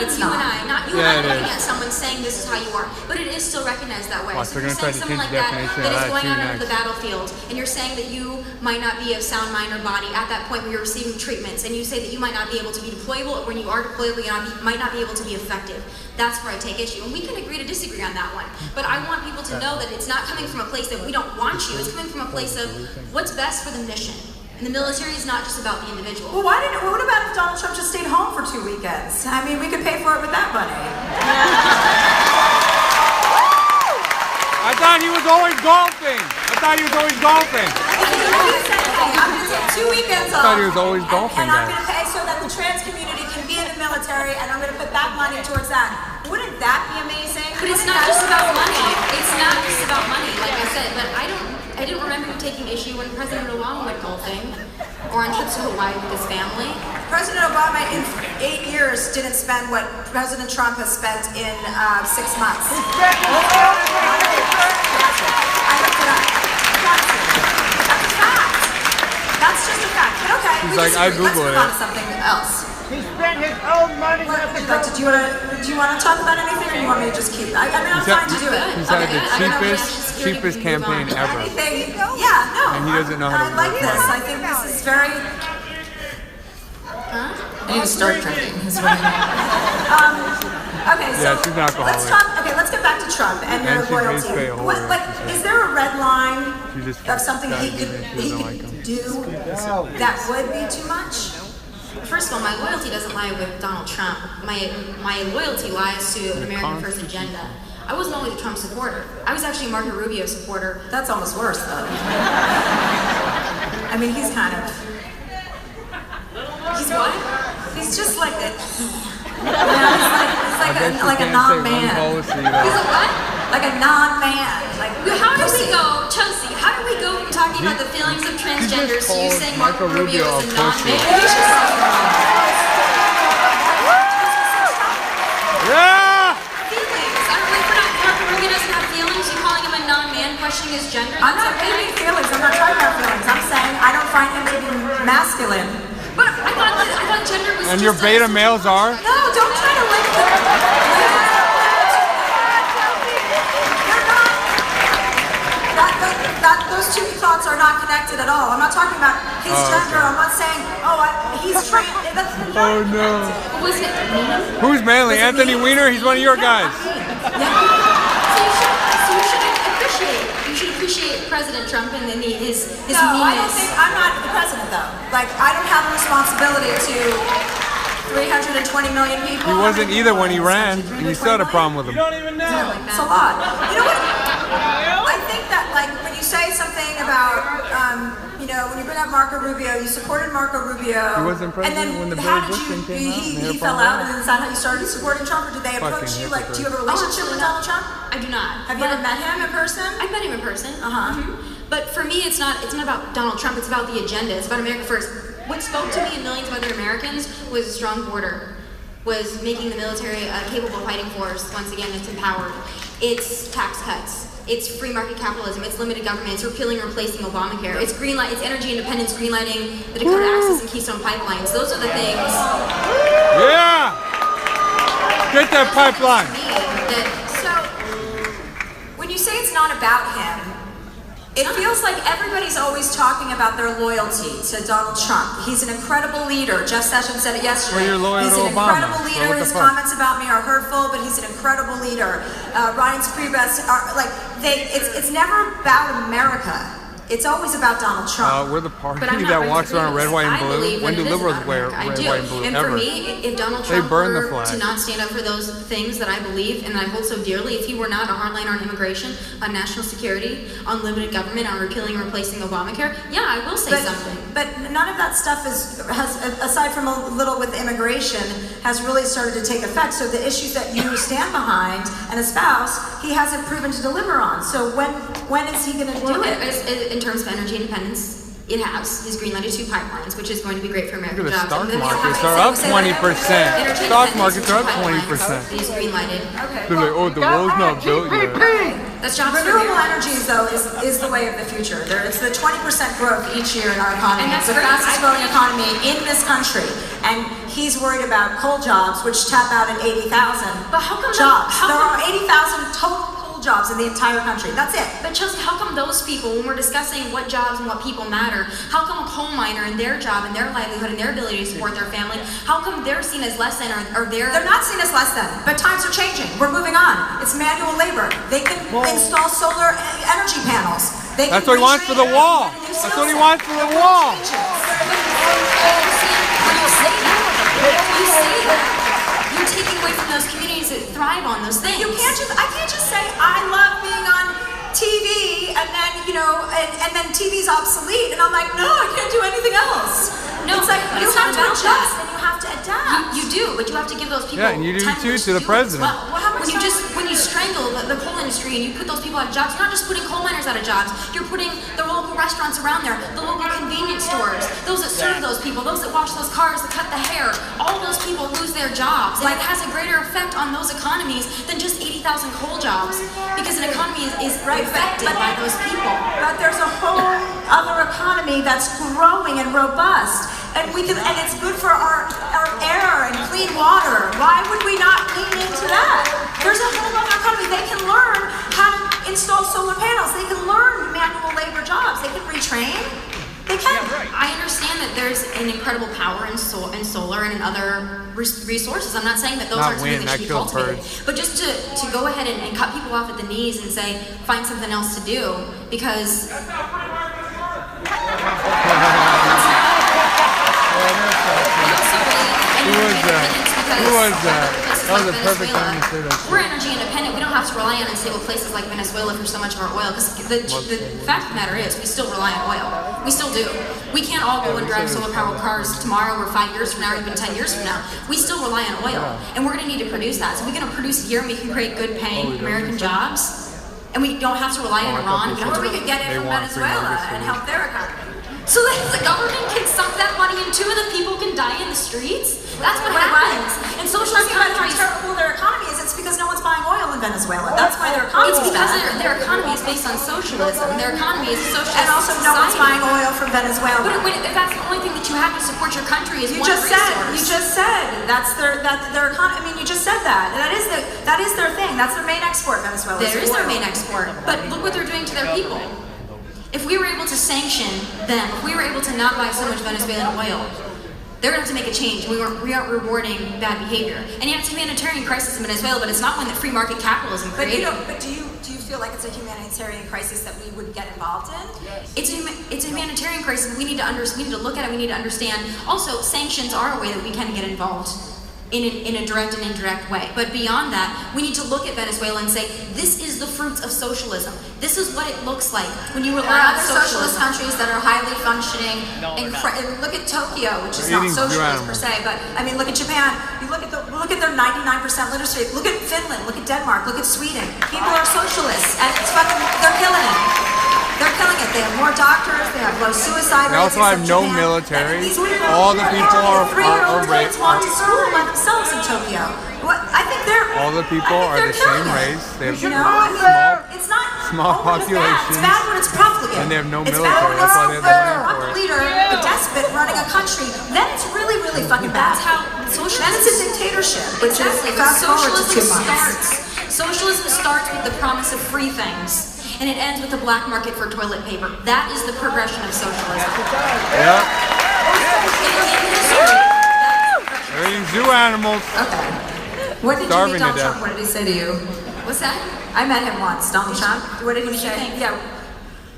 it's you not. and I. Not you Yeah, and I it looking is. at someone saying this is how you are. But it is still recognized that way. Watch, So they're you're gonna try saying to someone change like the that definition that of is that going too out into the next. battlefield, and you're saying that you might not be of sound mind or body at that point when you're receiving treatments, and you say that you might not be able to be deployable, or when you are deployable, you might not be able to be effective. That's where I take issue. And we can agree to disagree on that one. But I want people to know that it's not coming from a place that we don't want you. It's coming from a place of what's best for the mission. And the military is not just about the individual. Well, what about if Donald Trump just stayed home for 2 weekends? I mean, we could pay for it with that money. I thought he was always golfing. I'm going to take 2 weekends off. I thought he was always golfing, And I'm guys. going to pay so that the trans community can be in the military, and I'm going to put that money towards that. Wouldn't that be amazing? But it's not just about money. It's not just about money, like I said. But I didn't remember you taking issue when President Obama went golfing or on trips to Hawaii with his family. President Obama in 8 years didn't spend what President Trump has spent in 6 months. I looked it up. That's a fact. That's just a fact. But okay, He's we like, disagree. I Googled Let's move on it. to something else. He spent his own money. Do you want to talk about anything, or do you want me to just keep? I mean, I'm fine to do it. He's had the Okay. cheapest campaign ever. Anything? Yeah, no. And he doesn't know how to I like work this. money. I think this is very. I need to start drinking. Okay, so Yeah, she's an alcoholic. let's get back to Trump and your And she pays loyalty. pay a whole What, lot. is there a red line She just of something he could doesn't like him. do that would be too much? First of all, my loyalty doesn't lie with Donald Trump. My loyalty lies to an American First agenda. I wasn't always a Trump supporter. I was actually a Marco Rubio supporter. That's almost worse, though. I mean, he's kind of. He's what? He's just like a. He's like a non-man. He's a what? Like a non-man. Like How do we go, Chelsea? How do we go from talking about the feelings of transgenders to you called saying Marco Rubio is a pussy. non-man? Yeah! Feelings. I don't like when Marco Rubio doesn't have feelings. You calling him a non-man, questioning his gender. I'm That's not okay. making feelings. I'm not talking about feelings. I'm saying I don't find him to be masculine. But I thought gender was And just your beta males are? No, don't try to link them. Those two thoughts are not connected at all. I'm not talking about his gender. okay. I'm not saying, he's trans. Oh no. Was it? Who's manly? Anthony Weiner? He's one of your guys. Yeah. You should appreciate President Trump and then his No, I don't meanness. think, I'm not the president though. Like, I don't have a responsibility to 320 million people. He wasn't either when he ran, and you still had a problem with him. You don't even know. It's a lot. You know what? I think that, like, when you say something about, you know, when you bring up Marco Rubio, you supported Marco Rubio. He wasn't president when the how Billy did Bush you, thing came out, and he they had a fell problem. out, and is that how you started supporting Trump, or did they approach Fucking you? Like, do you have a hypocrite. relationship with Donald Trump? I do not. Have you ever met him in person? I've met him in person. Uh-huh. But for me, it's not about Donald Trump. It's about the agenda. It's about America first. What spoke to me and millions of other Americans was a strong border, was making the military a capable fighting force. Once again, it's empowered. It's tax cuts. It's free market capitalism. It's limited government. It's repealing and replacing Obamacare. It's greenlight. It's energy independence, greenlighting the Dakota Access and Keystone pipelines. Those are the things. Yeah! Get that pipeline. So, when you say it's not about him, it feels like everybody's always talking about their loyalty to Donald Trump. He's an incredible leader. Jeff Sessions said it yesterday. Well, you're loyal he's to an Obama, incredible so leader. what the His fuck? comments about me are hurtful, but he's an incredible leader. Ryan's Priebus are like it's never about America. It's always about Donald Trump. We're the party But I'm not that going walks to around agree red, with white, and this. I blue. believe When that do it is liberals about wear America. I red, do. white, and blue And ever? for me, if Donald They Trump burn the were flag. to not stand up for those things that I believe and that I hold so dearly, if he were not a hardliner on immigration, on national security, on limited government, on repealing and replacing Obamacare, yeah, I will say something. But none of that stuff has, aside from a little with immigration, has really started to take effect. So the issues that you stand behind and espouse, he hasn't proven to deliver on. So when is he going to do it? In terms of energy independence, it has. He's greenlighted 2 pipelines, which is going to be great for American Look at the jobs. stock And then we markets have- are up say- 20%. Energy Stock independence, markets are up 2 pipelines. 20%. He's greenlighted. They're like, oh, the wall's not built yet. That's jobs for Renewable America. energies, though, is the way of the future. It's the 20% growth each year in our economy. And that's It's the great. fastest growing economy in this country. And he's worried about coal jobs, which tap out at 80,000 But how come jobs. how There come- are 80,000 total coal jobs in the entire country. That's it. But Chelsea, how come those people, when we're discussing what jobs and what people matter, how come a coal miner and their job and their livelihood and their ability to support their family, how come they're seen as less than or they're not seen as less than, but times are changing. We're moving on. It's manual labor. They can install solar energy panels. They That's can what he wants for the retrain wall. and do That's skill what he set. wants for the wall. When you say that, you're taking away from those communities that thrive on those things. I can't just say I love being on TV and then, you know, and then TV's obsolete and I'm like, no, I can't do anything else. No, it's like but you it's have not to about adjust that. and you have to adapt. You do, but you have to give those people Yeah, and you do time too to to the do it as president. well. When you strangle the coal industry and you put those people out of jobs, you're not just putting coal miners out of jobs, you're putting the local restaurants around there, the local convenience stores, those that serve those people, those that wash those cars, that cut the hair, all those people lose their jobs. And it has a greater effect on those economies than just 80,000 coal jobs, because an economy is affected by those people. But there's a whole other economy that's growing and robust. And it's good for our air and clean water. Why would we not lean into that? There's a whole other economy. They can learn how to install solar panels. They can learn manual labor jobs. They can retrain. They can. I understand that there's an incredible power in solar and in other resources. I'm not saying that those Not aren't something wind, that should be that killed cultivated. birds. But just to go ahead and cut people off at the knees and say, find something else to do, because... Who was that? That was a perfect time to say that shit. We're energy independent. We don't have to rely on unstable places like Venezuela for so much of our oil. Because the fact of the matter is, we still rely on oil. We still do. We can't all go and drive solar-powered cars tomorrow or 5 years from now or even 10 years from now. We still rely on oil. And we're going to need to produce that. So we're going to produce it here and we can create good-paying American jobs. And we don't have to rely on Iran. Or we could get it from Venezuela and help their economy. So that the government can suck that money into and the people can die in the streets? That's what happens. And socialist How countries... terrible their economy is. It's because no one's buying oil in Venezuela. That's why their economy It's is because bad. their economy is based on socialism. Their economy is a socialist And also no one's society. buying oil from Venezuela. But if that's the only thing that you have to support your country is You one just resource. said that's their economy. I mean, you just said that. That is their thing. That's their main export, Venezuela. There is their main export. But look what they're doing to their people. If we were able to sanction them, if we were able to not buy so much Venezuelan oil, they're going to have to make a change. We aren't rewarding bad behavior. And yeah, it's a humanitarian crisis in Venezuela, but it's not one that free market capitalism created. But do you feel feel like it's a humanitarian crisis that we would get involved in? It's a humanitarian crisis. We need to look at it. We need to understand. Also, sanctions are a way that we can get involved in a direct and indirect way. But beyond that, we need to look at Venezuela and say, this is the fruits of socialism. This is what it looks like when you rely on socialist countries that are highly functioning. Look at Tokyo, which is not socialist per se, but I mean, look at Japan. You look at their 99% literacy. Look at Finland. Look at Denmark. Look at Sweden. People are socialists, and it's fucking. They're killing it. They're killing it. They have more doctors. They have low suicide rates. They also have no military. All the people are raped. Walk to school by themselves in Tokyo. I think they're. All the people are the same race. They have it's not small populations. It's bad when it's profligate. And they have no military. That's why they have the money for it. Leader, a despot running a country. Then it's really, really fucking bad. That's how socialism. Then it's a dictatorship. Which exactly. Socialism starts with the promise of free things. And it ends with the black market for toilet paper. That is the progression of socialism. Yeah. Everything's zoo animals. Okay. What did you meet Donald Trump? What did he say to you? What's that? I met him once, Donald Trump. What did he say? Yeah.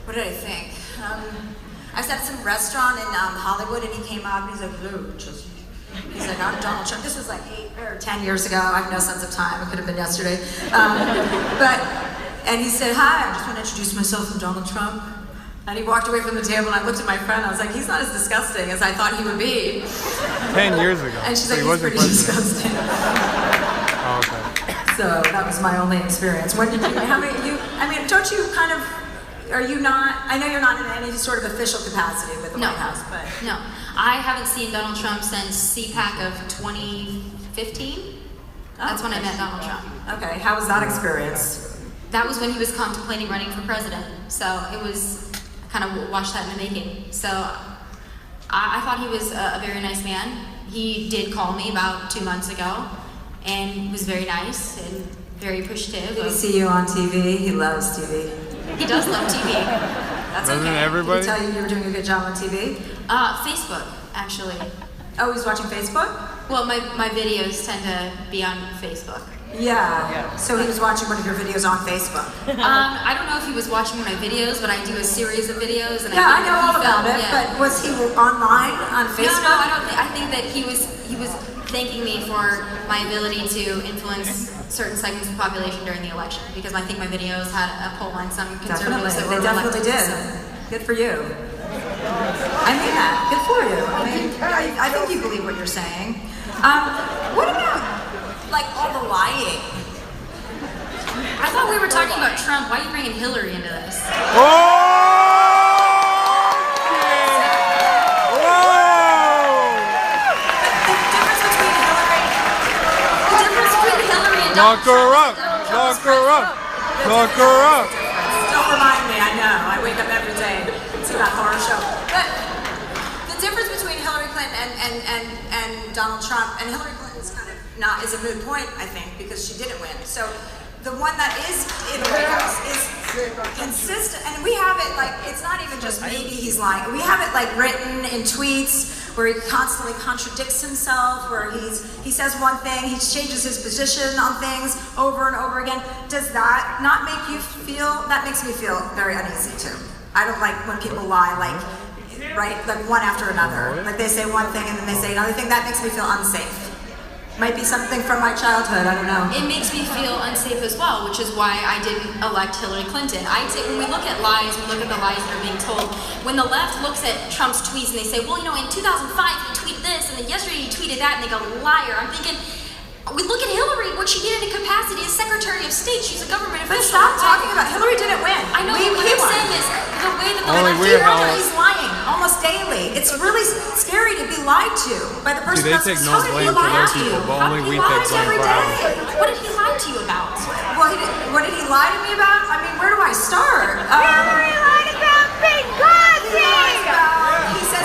What did I think? I was at some restaurant in Hollywood, and he came out and he's like, he's like, I'm Donald Trump. This was like 8 or 10 years ago. I have no sense of time. It could have been yesterday. And he said, hi, I just want to introduce myself. I'm Donald Trump. And he walked away from the table, and I looked at my friend. I was like, he's not as disgusting as I thought he would be. 10 years ago. And she's like, he's pretty disgusting. Oh, okay. So that was my only experience. When did you, how many, I mean, don't you kind of, are you not, I know you're not in any sort of official capacity with the White House, but. No, I haven't seen Donald Trump since CPAC of 2015. That's when I met Donald Trump. Okay, how was that experience? That was when he was contemplating running for president. So it was, I kind of watched that in the making. So I thought he was a very nice man. He did call me about 2 months ago and was very nice and very appreciative. Did he see you on TV? He loves TV. He does love TV. That's Doesn't okay. everybody? Did he tell you you were doing a good job on TV? Facebook, actually. Oh, he's watching Facebook? Well, my videos tend to be on Facebook. Yeah. So he was watching one of your videos on Facebook. I don't know if he was watching my videos, but I do a series of videos, and I know all about it. Yeah. But was he online on Facebook? No, I don't think. I think that he was thanking me for my ability to influence certain segments of the population during the election, because I think my videos had a pull on some conservatives. Definitely, they definitely did. So. Good for you. I mean that. Good for you. I mean, I think you believe what you're saying. What about? Like all the lying. I thought we were talking about Trump. Why are you bringing Hillary into this? Whoa! The difference between Hillary and Lock her up! Lock her up! Lock her up! Don't remind me, I know. I wake up every day and see that horror show. But the difference between Hillary Clinton and Donald Trump, and Hillary Clinton's kind of not is a moot point, I think, because she didn't win. So the one that is in the White House is consistent, and we have it like, it's not even just maybe he's lying. We have it like written in tweets where he constantly contradicts himself, where he says one thing, he changes his position on things over and over again. Does that not make you feel, that makes me feel very uneasy too. I don't like when people lie, like, right, like one after another. Like they say one thing and then they say another thing. That makes me feel unsafe. Might be something from my childhood, I don't know. It makes me feel unsafe as well, which is why I didn't elect Hillary Clinton. I'd say when we look at lies, we look at the lies that are being told. When the left looks at Trump's tweets and they say, well, you know, in 2005 he tweeted this, and then yesterday he tweeted that, and they go, liar. I'm thinking, we look at Hillary, what she did in a capacity as Secretary of State. She's a government official. But stop talking about Hillary didn't win. I know, what I'm saying is the way that the he's lying almost daily. It's really scary to be lied to by the person they take no blame for those people, but only we take blame for ours. What did he lie to you about? Well, what did he lie to me about? I mean, where do I start? Hillary lied about Benghazi!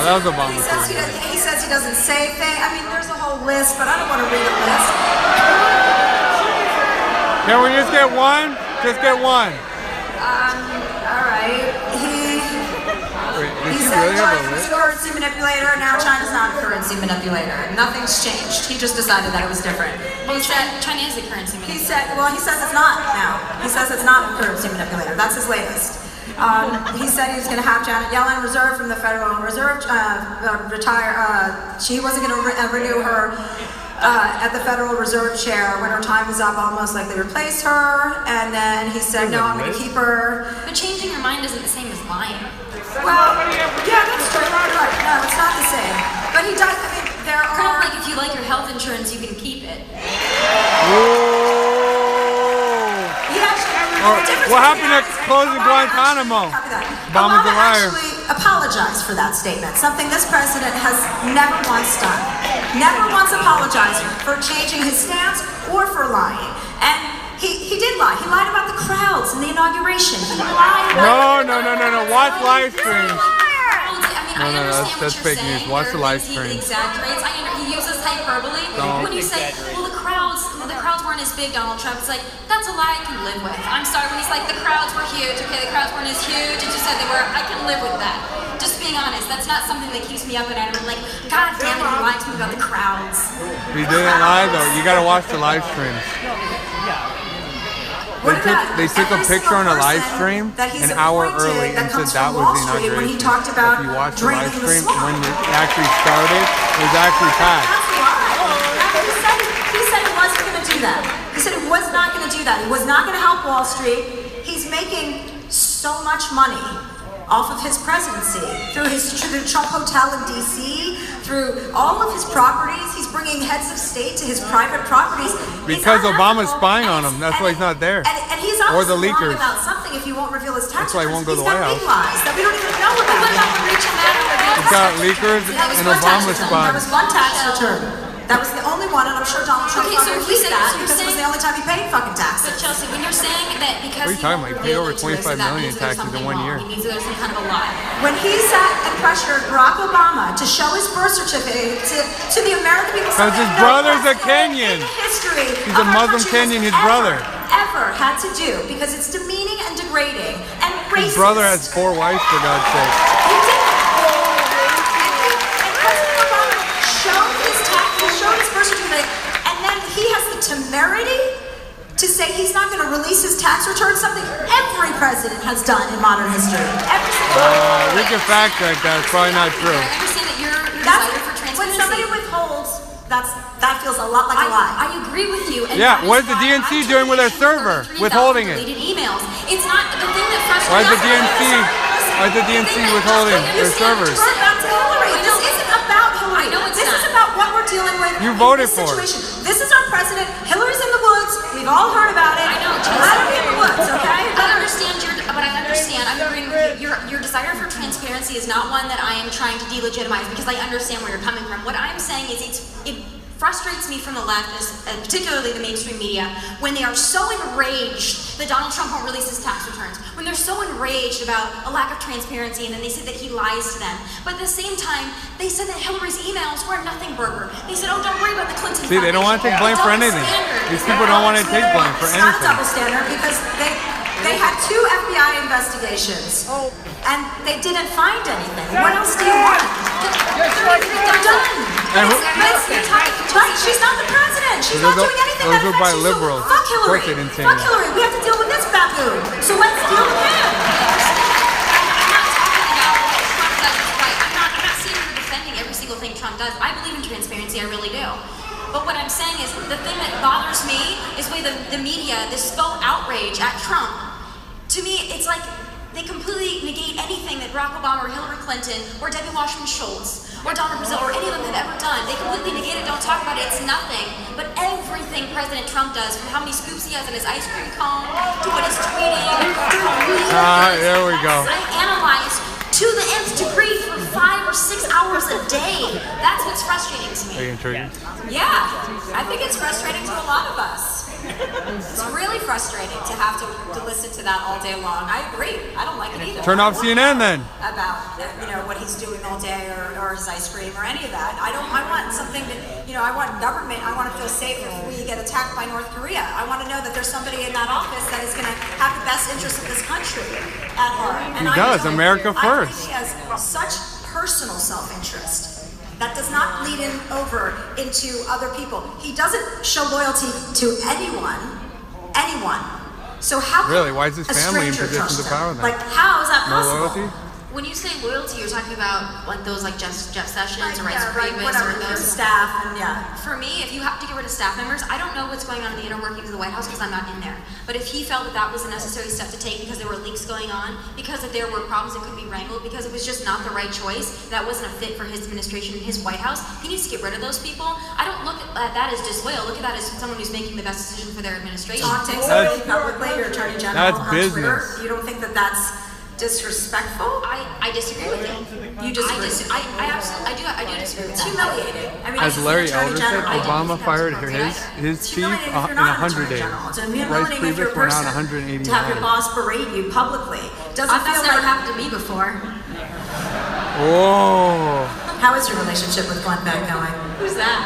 That was a bomb. He says he doesn't say things. I mean, there's a whole list, but I don't want to read a list. Can we just get one? Just get one. All right. He said really China's was a currency manipulator, now China's not a currency manipulator. Nothing's changed. He just decided that it was different. Well, China is a currency manipulator. He says it's not now. He says it's not a currency manipulator. That's his latest. He said he was going to have Janet Yellen reserved from the Federal Reserve, retire. She wasn't going to renew her at the Federal Reserve chair when her time was up, almost likely replace her. And then he said, no, I'm going to keep her. But changing your mind isn't the same as lying. Well, yeah, that's true. Right. No, it's not the same. But he does, I mean, there are... Kind of like if you like your health insurance, you can keep it. He actually... What happened to closing Guantanamo? Obama's a liar. Actually apologized for that statement, something this president has never once done. Never once apologized for changing his stance or for lying. And he did lie. He lied about the crowds and the inauguration. He lied about... No. Watch live streams. That's fake news. Watch the live stream. He exaggerates. He uses hyperbole. When you say, well, the crowds weren't as big, Donald Trump, it's like, that's a lie I can live with. I'm sorry, when he's like, the crowds were huge. Okay, the crowds weren't as huge as you said they were. I can live with that. Just being honest, that's not something that keeps me up at night. I'm like, God damn it, he lied to me about the crowds. He didn't lie, though. You gotta watch the live streams. They took a picture on a live stream an hour early and said that was the inauguration. When he talked about if you watch the live stream, when it actually started, it was actually packed. He said he wasn't going to do that. He said he was not going to do that. He was not going to help Wall Street. He's making so much money off of his presidency, through the Trump Hotel in D.C., through all of his properties. He's bringing heads of state to his private properties. Because Obama's spying on him. That's why he's not there. And he's or the obviously leakers. lying about something if he won't reveal his tax That's why he won't go to the White House. He's got big lies that we don't even know about. What about the Rachel Maddow? He's got leakers and Obama There was spies. one tax return. That was the only one, and I'm sure Donald Trump released that because it was the only time he paid fucking taxes. But Chelsea, when you're saying that because What are you talking about? He paid over $25 million in taxes in 1 year. It means there's some kind of a lie. When he sat and pressured Barack Obama to show his birth certificate to the American people, because his brother's a Kenyan. He's a Muslim Kenyan, his brother. Ever had to do because it's demeaning and degrading and racist. His brother has 4 wives, for God's sake. He did. And President Obama showed his birth certificate, and then he has the temerity to say he's not going to release his tax return, something every president has done in modern history. Every single one. We can fact check that. It's probably not true. I understand that your desire for transparency. When somebody withholds, that feels a lot like a lie. I agree with you. And Yeah, what is the DNC doing with their server? Withholding it. Deleted emails. It's not the thing that frustrates Why is the us. Why is the DNC withholding their servers? We're back to Hillary. This isn't about Hillary. I know it's this not. is about what we're dealing with. You in voted this for it. situation. This is our president. Hillary's in the woods. We've all heard about it. I know. Let her be in the woods, okay? I understand. I'm agreeing with you. Your desire for transparency is not one that I am trying to delegitimize because I understand where you're coming from. What I'm saying is it frustrates me from the left, and particularly the mainstream media, when they are so enraged that Donald Trump won't release his tax returns, when they're so enraged about a lack of transparency, and then they say that he lies to them. But at the same time, they said that Hillary's emails were a nothing burger. They said, oh, don't worry about the Clinton See, they don't want to take blame for anything. These people don't want to take blame for It's not a anything. double standard because they had 2 FBI investigations, and they didn't find anything. What else do you want? They're done. Right, she's not the president. She's not doing anything that Those are by affects you. liberals. Fuck Of Hillary. course they didn't say Fuck that. Hillary. We have to deal with this baboon. So let's deal with him. I'm not saying you're defending every single thing Trump does. I believe in transparency, I really do. But what I'm saying is, the thing that bothers me is the way the media, this faux outrage at Trump. To me, it's like they completely negate anything that Barack Obama or Hillary Clinton or Debbie Wasserman Schultz or Donald Brazil or any of them have ever done. They completely negate it, don't talk about it, it's nothing. But everything President Trump does, from how many scoops he has in his ice cream cone, to what he's tweeting, There we go. I analyze to the nth degree for 5 or 6 hours a day. That's what's frustrating to me. Are you intrigued? Yeah, I think it's frustrating to a lot of us. It's really frustrating to have to listen to that all day long. I agree. I don't like it either. Turn off CNN then. About what he's doing all day or his ice cream or any of that. I want something that I want government. I want to feel safe if we get attacked by North Korea. I want to know that there's somebody in that office that is going to have the best interest of this country at heart. And He does. America first. I think he has such personal self-interest. That does not bleed over into other people. He doesn't show loyalty to anyone, So how can Really? Why is his a family in stranger positions trust of power him? then? Like, how is that No possible? loyalty? When you say loyalty, you're talking about like those like Jeff Sessions Like, or Rights yeah, right, Priebus whatever, or your those. staff and yeah. For me, if you have to get rid of staff members, I don't know what's going on in the inner workings of the White House because I'm not in there. But if he felt that that was a necessary step to take because there were leaks going on, because if there were problems that could be wrangled, because it was just not the right choice, that wasn't a fit for his administration and his White House, he needs to get rid of those people. I don't look at that as disloyal. Look at that as someone who's making the best decision for their administration. Taunting somebody publicly, your attorney general That's on business. Twitter. You don't think that that's disrespectful? I disagree with it. You disagree? I absolutely, I do disagree with It's that. humiliating. I mean, As this is Larry the attorney Elder said, general. Obama fired his It's chief humiliating if you're in not an 100 attorney days. general. It's Rice humiliating if you're a Priebus went on person 189. to have your boss berate you publicly. Doesn't That's feel never like. happened to me before. Oh. How is your relationship with Glenn Beck going? Who's that?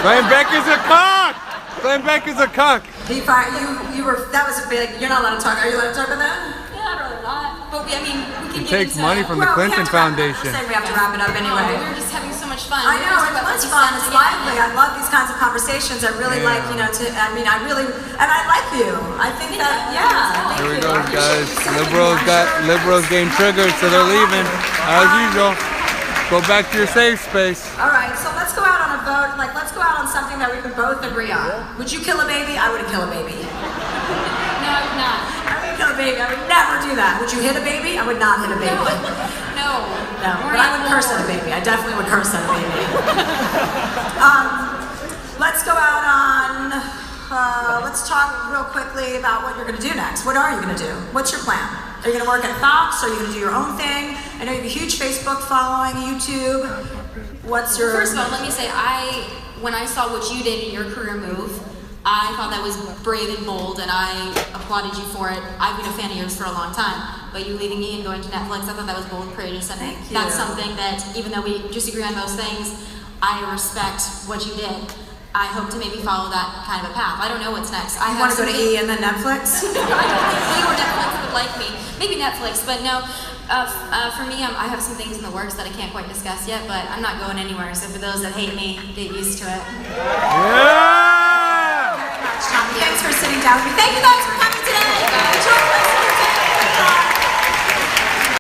Glenn Beck is a cock! Glenn Beck is a cock! He fired you. Were that was a big. You're not allowed to talk. Are you allowed to talk about that? Yeah, I'd rather not. But we can He get takes into money from the Well, we Clinton have to wrap it up. Foundation. I'm saying we have to wrap it up We anyway. were just having so much fun. I know, We were it was talking fun, about it's 50 Cent lively. I love these kinds of conversations. I really like, you know, and I like you. I think that, yeah. Here we go, guys. Liberals getting triggered, so they're leaving. As usual. Go back to your safe space. All right, so let's go out on a vote. Like, let's go out on something that we can both agree on. Would you kill a baby? I wouldn't kill a baby. No, I would not. I would kill a baby. I would never do that. Would you hit a baby? I would not hit a baby. No. No, but I would curse at a baby. I definitely would curse at a baby. Let's go out on. Let's talk real quickly about what you're going to do next. What are you going to do? What's your plan? Are you going to work at Fox? Are you going to do your own thing? I know you have a huge Facebook following, YouTube. What's your... First of all, let me say, when I saw what you did in your career move, I thought that was brave and bold, and I applauded you for it. I've been a fan of yours for a long time, but you leaving E and going to Netflix, I thought that was bold and courageous, and Thank you. that's something that, even though we disagree on most things, I respect what you did. I hope to maybe follow that kind of a path. I don't know what's next. You want to go to E and then Netflix? I don't think E or Netflix would like me. Maybe Netflix, but no. For me, I have some things in the works that I can't quite discuss yet, but I'm not going anywhere. So for those that hate me, get used to it. Yeah! Thanks for sitting down with me. Thank you guys for